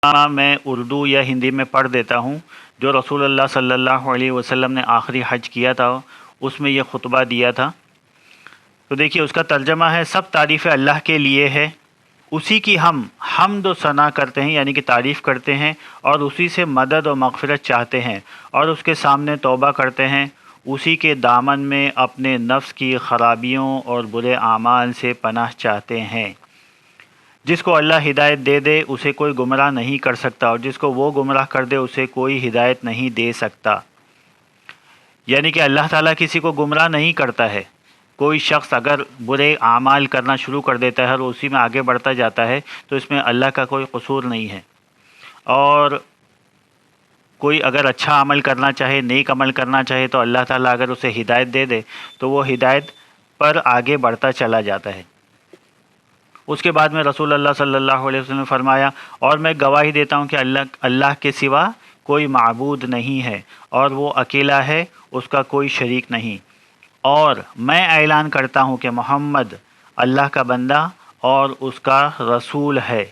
میں اردو یا ہندی میں پڑھ دیتا ہوں جو رسول اللہ صلی اللہ علیہ وسلم نے آخری حج کیا تھا اس میں یہ خطبہ دیا تھا۔ تو دیکھیے اس کا ترجمہ ہے، سب تعریفیں اللہ کے لیے ہے، اسی کی ہم حمد و ثنا کرتے ہیں یعنی کہ تعریف کرتے ہیں اور اسی سے مدد و مغفرت چاہتے ہیں اور اس کے سامنے توبہ کرتے ہیں، اسی کے دامن میں اپنے نفس کی خرابیوں اور برے اعمال سے پناہ چاہتے ہیں۔ جس کو اللہ ہدایت دے دے اسے کوئی گمراہ نہیں کر سکتا، اور جس کو وہ گمراہ کر دے اسے کوئی ہدایت نہیں دے سکتا۔ یعنی کہ اللہ تعالیٰ کسی کو گمراہ نہیں کرتا ہے۔ کوئی شخص اگر برے اعمال کرنا شروع کر دیتا ہے اور اسی میں آگے بڑھتا جاتا ہے تو اس میں اللہ کا کوئی قصور نہیں ہے، اور کوئی اگر اچھا عمل کرنا چاہے، نیک عمل کرنا چاہے تو اللہ تعالیٰ اگر اسے ہدایت دے دے تو وہ ہدایت پر آگے بڑھتا چلا جاتا ہے۔ اس کے بعد میں رسول اللہ صلی اللہ علیہ وسلم نے فرمایا، اور میں گواہی دیتا ہوں کہ اللہ کے سوا کوئی معبود نہیں ہے اور وہ اکیلا ہے، اس کا کوئی شریک نہیں، اور میں اعلان کرتا ہوں کہ محمد اللہ کا بندہ اور اس کا رسول ہے۔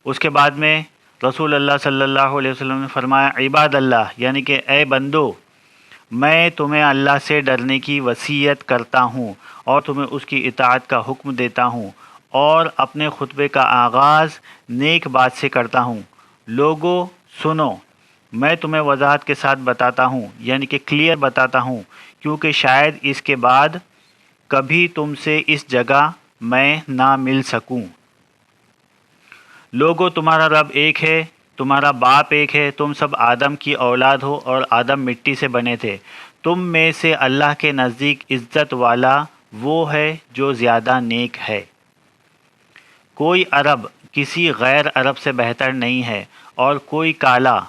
اس کے بعد میں رسول اللہ صلی اللہ علیہ وسلم نے فرمایا، عباد اللہ یعنی کہ اے بندو، میں تمہیں اللہ سے ڈرنے کی وصیت کرتا ہوں اور تمہیں اس کی اطاعت کا حکم دیتا ہوں، اور اپنے خطبے کا آغاز نیک بات سے کرتا ہوں۔ لوگوں سنو، میں تمہیں وضاحت کے ساتھ بتاتا ہوں یعنی کہ کلیئر بتاتا ہوں، کیونکہ شاید اس کے بعد کبھی تم سے اس جگہ میں نہ مل سکوں۔ لوگوں تمہارا رب ایک ہے، تمہارا باپ ایک ہے، تم سب آدم کی اولاد ہو اور آدم مٹی سے بنے تھے۔ تم میں سے اللہ کے نزدیک عزت والا وہ ہے جو زیادہ نیک ہے۔ کوئی عرب کسی غیر عرب سے بہتر نہیں ہے، اور کوئی کالا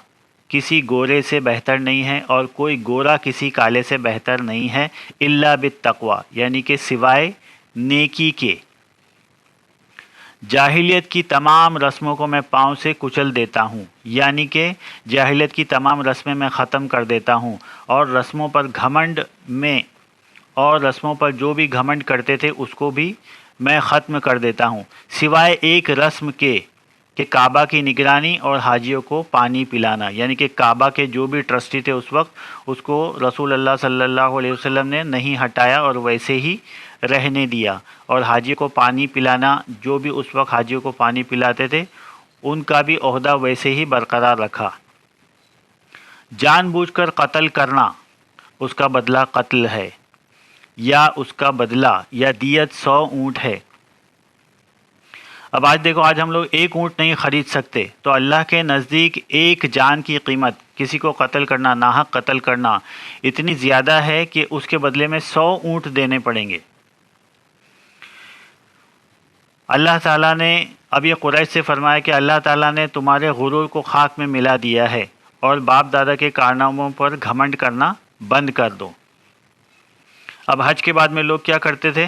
کسی گورے سے بہتر نہیں ہے، اور کوئی گورا کسی کالے سے بہتر نہیں ہے، الا بالتقوی یعنی کہ سوائے نیکی کے۔ جاہلیت کی تمام رسموں کو میں پاؤں سے کچل دیتا ہوں، یعنی کہ جاہلیت کی تمام رسمیں میں ختم کر دیتا ہوں، اور رسموں پر جو بھی گھمنڈ کرتے تھے اس کو بھی میں ختم کر دیتا ہوں، سوائے ایک رسم کے کہ کعبہ کی نگرانی اور حاجیوں کو پانی پلانا، یعنی کہ کعبہ کے جو بھی ٹرسٹی تھے اس وقت اس کو رسول اللہ صلی اللہ علیہ وسلم نے نہیں ہٹایا اور ویسے ہی رہنے دیا، اور حاجی کو پانی پلانا، جو بھی اس وقت حاجیوں کو پانی پلاتے تھے ان کا بھی عہدہ ویسے ہی برقرار رکھا۔ جان بوجھ کر قتل کرنا اس کا بدلہ قتل ہے، یا اس کا بدلہ یا دیت 100 اونٹ ہے۔ اب آج دیکھو، آج ہم لوگ ایک اونٹ نہیں خرید سکتے، تو اللہ کے نزدیک ایک جان کی قیمت، کسی کو قتل کرنا، ناحق قتل کرنا اتنی زیادہ ہے کہ اس کے بدلے میں 100 اونٹ دینے پڑیں گے۔ اللہ تعالیٰ نے اب یہ قریش سے فرمایا کہ اللہ تعالیٰ نے تمہارے غرور کو خاک میں ملا دیا ہے، اور باپ دادا کے کارناموں پر گھمنڈ کرنا بند کر دو۔ اب حج کے بعد میں لوگ کیا کرتے تھے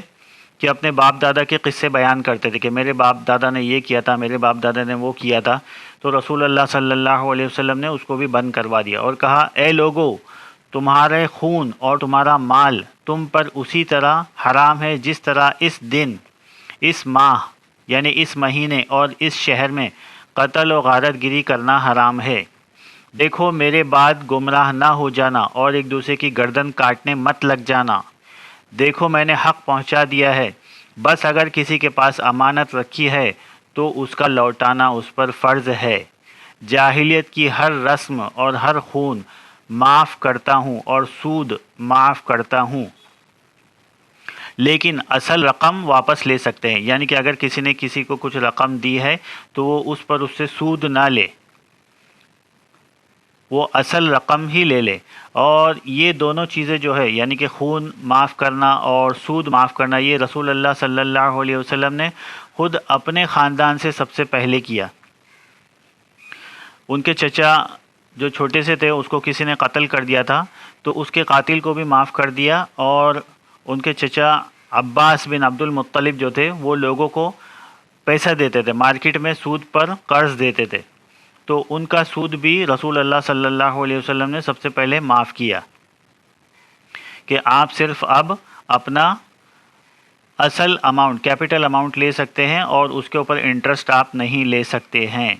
کہ اپنے باپ دادا کے قصے بیان کرتے تھے کہ میرے باپ دادا نے یہ کیا تھا، میرے باپ دادا نے وہ کیا تھا، تو رسول اللہ صلی اللہ علیہ وسلم نے اس کو بھی بند کروا دیا اور کہا، اے لوگو، تمہارے خون اور تمہارا مال تم پر اسی طرح حرام ہے جس طرح اس دن، اس ماہ یعنی اس مہینے اور اس شہر میں قتل و غارت گری کرنا حرام ہے۔ دیکھو میرے بعد گمراہ نہ ہو جانا اور ایک دوسرے کی گردن کاٹنے مت لگ جانا۔ دیکھو میں نے حق پہنچا دیا ہے، بس اگر کسی کے پاس امانت رکھی ہے تو اس کا لوٹانا اس پر فرض ہے۔ جاہلیت کی ہر رسم اور ہر خون معاف کرتا ہوں اور سود معاف کرتا ہوں، لیکن اصل رقم واپس لے سکتے ہیں، یعنی کہ اگر کسی نے کسی کو کچھ رقم دی ہے تو وہ اس پر اس سے سود نہ لے، وہ اصل رقم ہی لے لے۔ اور یہ دونوں چیزیں جو ہے یعنی کہ خون معاف کرنا اور سود معاف کرنا، یہ رسول اللہ صلی اللہ علیہ وسلم نے خود اپنے خاندان سے سب سے پہلے کیا۔ ان کے چچا جو چھوٹے سے تھے اس کو کسی نے قتل کر دیا تھا تو اس کے قاتل کو بھی معاف کر دیا، اور ان کے چچا عباس بن عبد المطلب جو تھے وہ لوگوں کو پیسہ دیتے تھے، مارکیٹ میں سود پر قرض دیتے تھے، تو ان کا سود بھی رسول اللہ صلی اللہ علیہ وسلم نے سب سے پہلے معاف کیا کہ آپ صرف اب اپنا اصل اماؤنٹ، کیپٹل اماؤنٹ لے سکتے ہیں اور اس کے اوپر انٹرسٹ آپ نہیں لے سکتے ہیں۔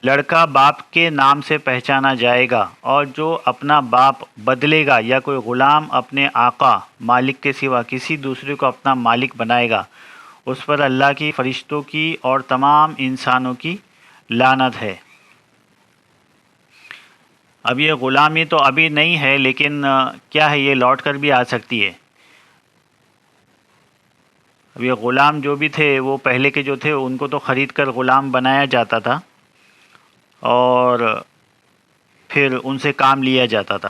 لڑکا باپ کے نام سے پہچانا جائے گا، اور جو اپنا باپ بدلے گا یا کوئی غلام اپنے آقا مالک کے سوا کسی دوسرے کو اپنا مالک بنائے گا، اس پر اللہ کی، فرشتوں کی اور تمام انسانوں کی لعنت ہے۔ اب یہ غلامی تو ابھی نہیں ہے، لیکن کیا ہے، یہ لوٹ کر بھی آ سکتی ہے۔ اب یہ غلام جو بھی تھے، وہ پہلے کے جو تھے ان کو تو خرید کر غلام بنایا جاتا تھا اور پھر ان سے کام لیا جاتا تھا۔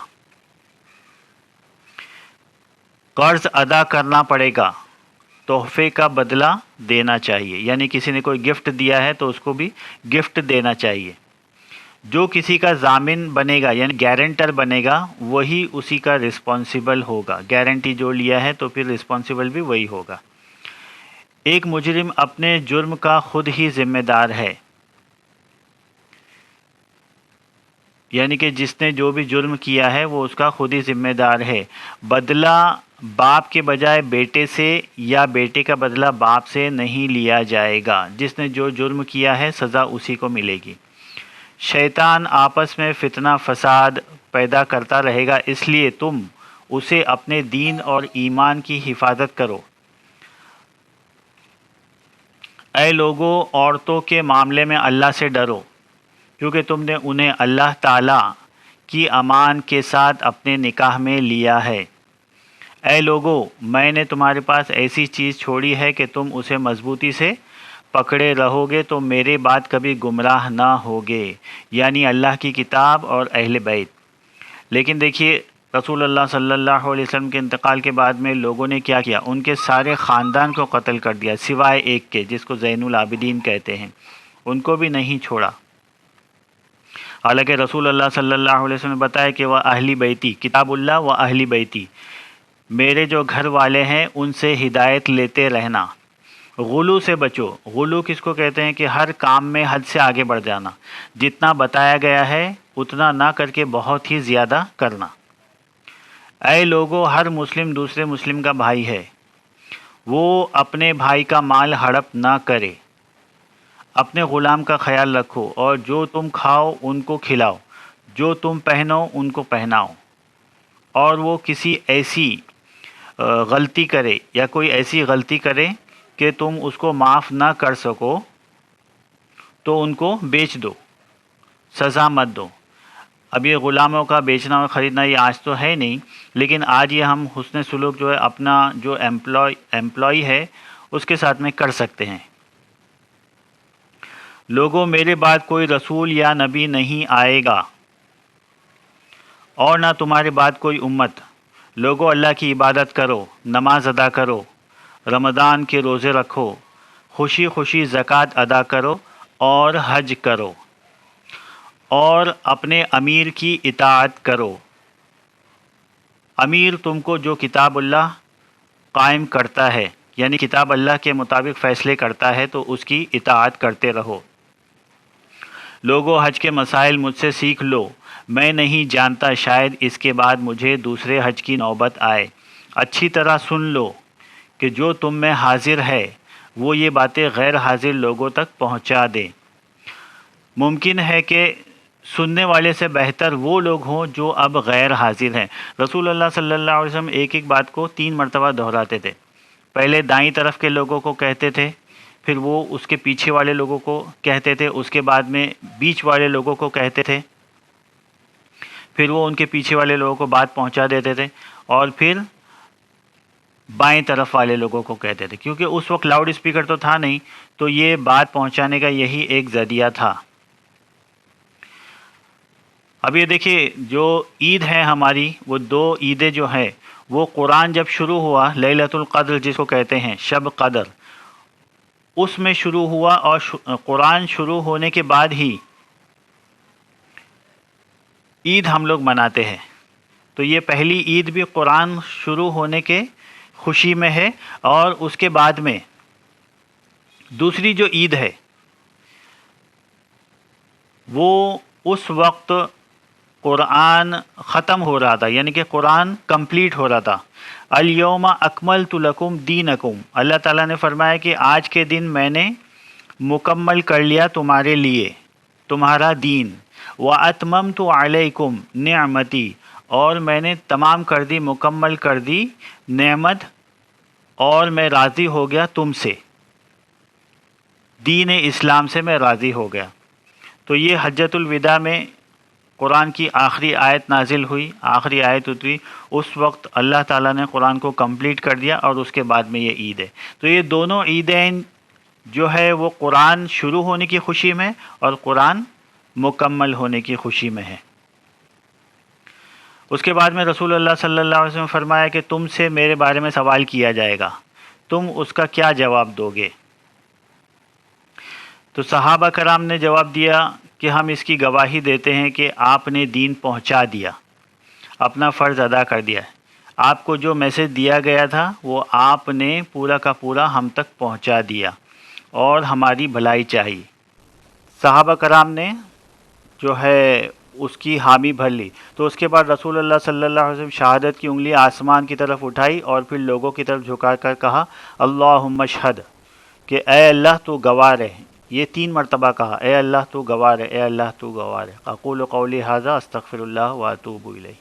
قرض ادا کرنا پڑے گا، تحفے کا بدلہ دینا چاہیے، یعنی کسی نے کوئی گفٹ دیا ہے تو اس کو بھی گفٹ دینا چاہیے۔ جو کسی کا ضامن بنے گا یعنی گارنٹر بنے گا، وہی اسی کا رسپانسیبل ہوگا۔ گارنٹی جو لیا ہے تو پھر رسپانسیبل بھی وہی ہوگا۔ ایک مجرم اپنے جرم کا خود ہی ذمہ دار ہے، یعنی کہ جس نے جو بھی جرم کیا ہے وہ اس کا خود ہی ذمہ دار ہے۔ بدلہ باپ کے بجائے بیٹے سے یا بیٹے کا بدلہ باپ سے نہیں لیا جائے گا۔ جس نے جو جرم کیا ہے سزا اسی کو ملے گی۔ شیطان آپس میں فتنہ فساد پیدا کرتا رہے گا، اس لیے تم اسے اپنے دین اور ایمان کی حفاظت کرو۔ اے لوگو، عورتوں کے معاملے میں اللہ سے ڈرو، کیونکہ تم نے انہیں اللہ تعالیٰ کی امان کے ساتھ اپنے نکاح میں لیا ہے۔ اے لوگو، میں نے تمہارے پاس ایسی چیز چھوڑی ہے کہ تم اسے مضبوطی سے پکڑے رہو گے تو میرے بعد کبھی گمراہ نہ ہوگے، یعنی اللہ کی کتاب اور اہل بیت۔ لیکن دیکھیے، رسول اللہ صلی اللہ علیہ وسلم کے انتقال کے بعد میں لوگوں نے کیا کیا، ان کے سارے خاندان کو قتل کر دیا، سوائے ایک کے جس کو زین العابدین کہتے ہیں، ان کو بھی نہیں چھوڑا۔ حالانکہ رسول اللہ صلی اللہ علیہ وسلم نے بتایا کہ وہ اہلی بیتی، کتاب اللہ و اہلی بیتی، میرے جو گھر والے ہیں ان سے ہدایت لیتے رہنا۔ غلو سے بچو۔ غلو کس کو کہتے ہیں کہ ہر کام میں حد سے آگے بڑھ جانا، جتنا بتایا گیا ہے اتنا نہ کر کے بہت ہی زیادہ کرنا۔ اے لوگو، ہر مسلم دوسرے مسلم کا بھائی ہے، وہ اپنے بھائی کا مال ہڑپ نہ کرے۔ اپنے غلام کا خیال رکھو، اور جو تم کھاؤ ان کو کھلاؤ، جو تم پہنو ان کو پہناؤ۔ اور وہ کسی ایسی غلطی کرے یا کوئی ایسی غلطی کرے کہ تم اس کو معاف نہ کر سکو تو ان کو بیچ دو، سزا مت دو۔ اب یہ غلاموں کا بیچنا اور خریدنا یہ آج تو ہے نہیں، لیکن آج یہ ہم حسن سلوک جو ہے اپنا جو ایمپلائی ہے اس کے ساتھ میں کر سکتے ہیں۔ لوگوں، میرے بعد کوئی رسول یا نبی نہیں آئے گا، اور نہ تمہارے بعد کوئی امت۔ لوگوں، اللہ کی عبادت کرو، نماز ادا کرو، رمضان کے روزے رکھو، خوشی خوشی زکوٰۃ ادا کرو اور حج کرو، اور اپنے امیر کی اطاعت کرو۔ امیر تم کو جو کتاب اللہ قائم کرتا ہے، یعنی کتاب اللہ کے مطابق فیصلے کرتا ہے تو اس کی اطاعت کرتے رہو۔ لوگوں، حج کے مسائل مجھ سے سیکھ لو، میں نہیں جانتا، شاید اس کے بعد مجھے دوسرے حج کی نوبت آئے۔ اچھی طرح سن لو کہ جو تم میں حاضر ہے وہ یہ باتیں غیر حاضر لوگوں تک پہنچا دے۔ ممکن ہے کہ سننے والے سے بہتر وہ لوگ ہوں جو اب غیر حاضر ہیں۔ رسول اللہ صلی اللہ علیہ وسلم ایک ایک بات کو 3 مرتبہ دہراتے تھے۔ پہلے دائیں طرف کے لوگوں کو کہتے تھے، پھر وہ اس کے پیچھے والے لوگوں کو کہتے تھے، اس کے بعد میں بیچ والے لوگوں کو کہتے تھے، پھر وہ ان کے پیچھے والے لوگوں کو بات پہنچا دیتے تھے، اور پھر بائیں طرف والے لوگوں کو کہتے تھے، کیونکہ اس وقت لاؤڈ اسپیکر تو تھا نہیں، تو یہ بات پہنچانے کا یہی ایک ذریعہ تھا۔ اب یہ دیکھیے، جو عید ہے ہماری، وہ 2 عیدیں جو ہیں، وہ قرآن جب شروع ہوا، لیلۃ القدر جس کو کہتے ہیں، شب قدر، اس میں شروع ہوا، اور قرآن شروع ہونے کے بعد ہی عید ہم لوگ مناتے ہیں۔ تو یہ پہلی عید بھی قرآن شروع ہونے کے خوشی میں ہے، اور اس کے بعد میں دوسری جو عید ہے وہ اس وقت قرآن ختم ہو رہا تھا، یعنی کہ قرآن کمپلیٹ ہو رہا تھا۔ الیوم اکملت لکم دینکم، اللہ تعالیٰ نے فرمایا کہ آج کے دن میں نے مکمل کر لیا تمہارے لیے تمہارا دین، وَأَتْمَمْتُ عَلَيْكُمْ نِعْمَتِي، اور میں نے تمام کر دی، مکمل کر دی نعمت، اور میں راضی ہو گیا تم سے، دین اسلام سے میں راضی ہو گیا۔ تو یہ حجۃ الوداع میں قرآن کی آخری آیت نازل ہوئی، آخری آیت اتری، اس وقت اللہ تعالیٰ نے قرآن کو کمپلیٹ کر دیا، اور اس کے بعد میں یہ عید ہے۔ تو یہ دونوں عیدین جو ہے وہ قرآن شروع ہونے کی خوشی میں اور قرآن مکمل ہونے کی خوشی میں ہے۔ اس کے بعد میں رسول اللہ صلی اللہ علیہ وسلم نے فرمایا کہ تم سے میرے بارے میں سوال کیا جائے گا، تم اس کا کیا جواب دو گے؟ تو صحابہ کرام نے جواب دیا کہ ہم اس کی گواہی دیتے ہیں کہ آپ نے دین پہنچا دیا، اپنا فرض ادا کر دیا ہے، آپ کو جو میسج دیا گیا تھا وہ آپ نے پورا کا پورا ہم تک پہنچا دیا، اور ہماری بھلائی چاہیے۔ صحابہ کرام نے جو ہے اس کی حامی بھر لی۔ تو اس کے بعد رسول اللہ صلی اللہ علیہ وسلم شہادت کی انگلی آسمان کی طرف اٹھائی، اور پھر لوگوں کی طرف جھکا کر کہا اللہم اشہد، کہ اے اللہ تو گواہ رہے۔ یہ 3 مرتبہ کہا، اے اللہ تو گواہ رہے، اے اللہ تو گواہ رہے۔ اقول قولی ھذا استغفر اللہ واتوب الیہ۔